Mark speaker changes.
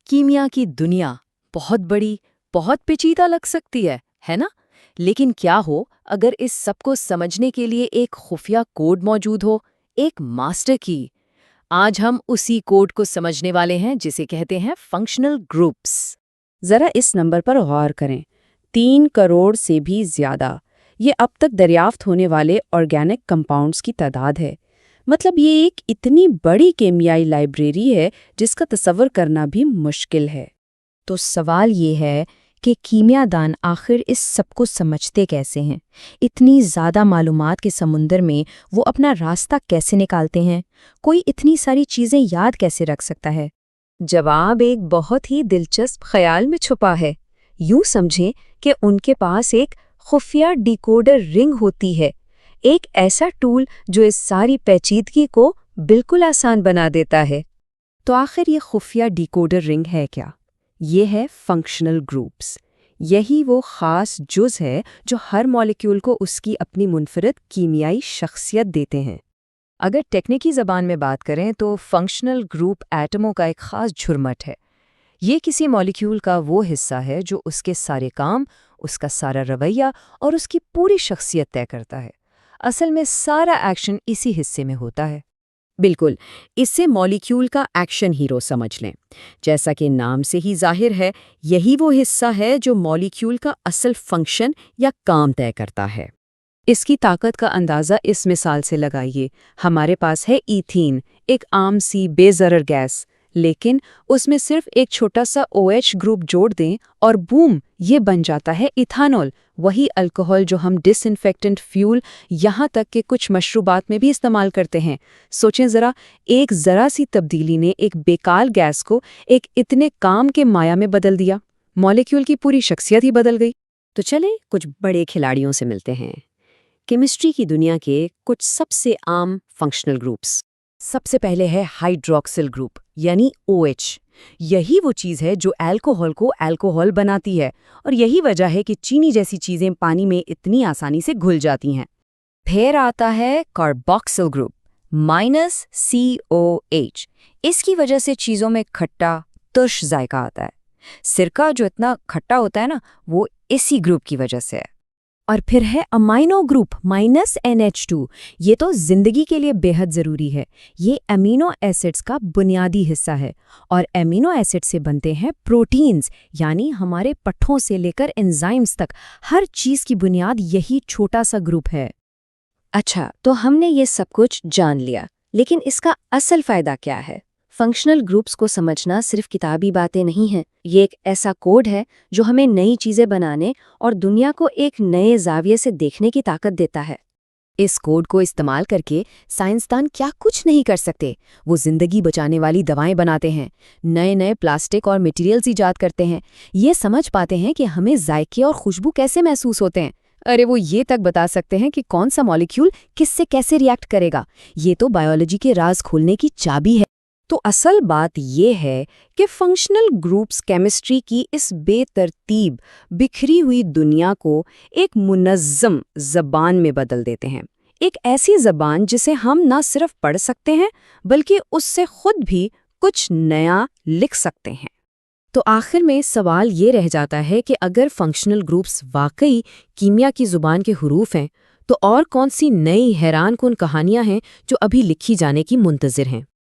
Speaker 1: कीमिया की दुनिया बहुत बड़ी, बहुत पेचीदा लग सकती है ना? लेकिन क्या हो अगर इस सब को समझने के लिए एक खुफिया कोड मौजूद हो, एक मास्टर की। आज हम उसी कोड को समझने वाले हैं जिसे कहते हैं फंक्शनल ग्रुप्स।
Speaker 2: जरा इस नंबर पर गौर करें। 3 करोड़ से भी ज्यादा ये अब तक दरियाफ्त होने वाले ऑर्गेनिक कंपाउंड्स की तादाद है। मतलब ये एक इतनी बड़ी केमियाई लाइब्रेरी है जिसका तसव्वुर करना भी मुश्किल है।
Speaker 3: तो सवाल ये है कि कीमियादान आखिर इस सब को समझते कैसे हैं? इतनी ज़्यादा मालूमात के समुंदर में वो अपना रास्ता कैसे निकालते हैं? कोई इतनी सारी चीज़ें याद कैसे रख सकता है?
Speaker 4: जवाब एक बहुत ही दिलचस्प ख्याल में छुपा है। यूं समझें कि उनके पास एक खुफिया डिकोडर रिंग होती है, एक ऐसा टूल जो इस सारी पेचीदगी को बिल्कुल आसान बना देता है।
Speaker 2: तो आखिर ये खुफिया डिकोडर रिंग है क्या? ये है फंक्शनल ग्रुप्स। यही वो ख़ास जुज़ है जो हर मॉलिक्यूल को उसकी अपनी मुनफरिद कीमियाई शख्सियत देते हैं।
Speaker 1: अगर टेक्निकी ज़बान में बात करें तो फंक्शनल ग्रुप एटमों का एक ख़ास झुरमट है। ये किसी मॉलिक्यूल का वो हिस्सा है जो उसके सारे काम, उसका सारा रवैया और उसकी पूरी शख्सियत तय करता है। असल में सारा एक्शन इसी हिस्से में होता है।
Speaker 2: बिल्कुल, इससे मॉलिक्यूल का एक्शन हीरो समझ लें। जैसा कि नाम से ही जाहिर है, यही वो हिस्सा है जो मॉलिक्यूल का असल फंक्शन या काम तय करता है। इसकी ताकत का अंदाज़ा इस मिसाल से लगाइए। हमारे पास है ईथीन, एक आम सी बेज़रर गैस, लेकिन उसमें सिर्फ एक छोटा सा OH ग्रुप जोड़ दें और बूम, ये बन जाता है इथानॉल, वही अल्कोहल जो हम डिसइंफेक्टेंट फ्यूल यहाँ तक कि कुछ मशरूबात में भी इस्तेमाल करते हैं। सोचें ज़रा, एक ज़रा सी तब्दीली ने एक बेकार गैस को एक इतने काम के माया में बदल दिया। मॉलिक्यूल की पूरी शख्सियत ही बदल गई।
Speaker 5: तो चले कुछ बड़े खिलाड़ियों से मिलते हैं। केमिस्ट्री की दुनिया के कुछ सबसे आम फंक्शनल ग्रुप्स।
Speaker 1: सबसे पहले है हाइड्रोक्सिल ग्रुप यानी OH। यही वो चीज़ है जो अल्कोहल को अल्कोहल बनाती है और यही वजह है कि चीनी जैसी चीज़ें पानी में इतनी आसानी से घुल जाती हैं। फिर आता है कार्बोक्सिल ग्रुप -COH। इसकी वजह से चीज़ों में खट्टा तुर्श जायका आता है। सिरका जो इतना खट्टा होता है ना, वो इसी ग्रुप की वजह से है।
Speaker 3: और फिर है अमाइनो ग्रुप -NH2। ये तो जिंदगी के लिए बेहद ज़रूरी है। ये अमीनो एसिड्स का बुनियादी हिस्सा है और अमीनो एसिड से बनते हैं प्रोटीन्स, यानी हमारे पट्ठों से लेकर एंजाइम्स तक हर चीज़ की बुनियाद यही छोटा सा ग्रुप है।
Speaker 4: अच्छा, तो हमने ये सब कुछ जान लिया, लेकिन इसका असल फ़ायदा क्या है? फंक्शनल ग्रुप्स को समझना सिर्फ किताबी बातें नहीं हैं। ये एक ऐसा कोड है जो हमें नई चीज़ें बनाने और दुनिया को एक नए ज़ाविये से देखने की ताकत देता है।
Speaker 1: इस कोड को इस्तेमाल करके साइंसदान क्या कुछ नहीं कर सकते। वो जिंदगी बचाने वाली दवाएं बनाते हैं, नए नए प्लास्टिक और मटेरियल्स ईजाद करते हैं, ये समझ पाते हैं कि हमें जायके और खुशबू कैसे महसूस होते हैं। अरे वो ये तक बता सकते हैं कि कौन सा मॉलिक्यूल किससे कैसे रिएक्ट करेगा। ये तो बायोलॉजी के राज खोलने की चाबी है।
Speaker 2: तो असल बात ये है कि फंक्शनल ग्रुप्स केमिस्ट्री की इस बेतरतीब बिखरी हुई दुनिया को एक मुनज़्ज़म ज़बान में बदल देते हैं। एक ऐसी ज़बान जिसे हम ना सिर्फ पढ़ सकते हैं बल्कि उससे खुद भी कुछ नया लिख सकते हैं।
Speaker 1: तो आखिर में सवाल ये रह जाता है कि अगर फंक्शनल ग्रुप्स वाकई कीमिया की ज़ुबान के हुरूफ हैं, तो और कौन सी नई हैरानकुन कहानियां हैं जो अभी लिखी जाने की मुंतज़िर हैं।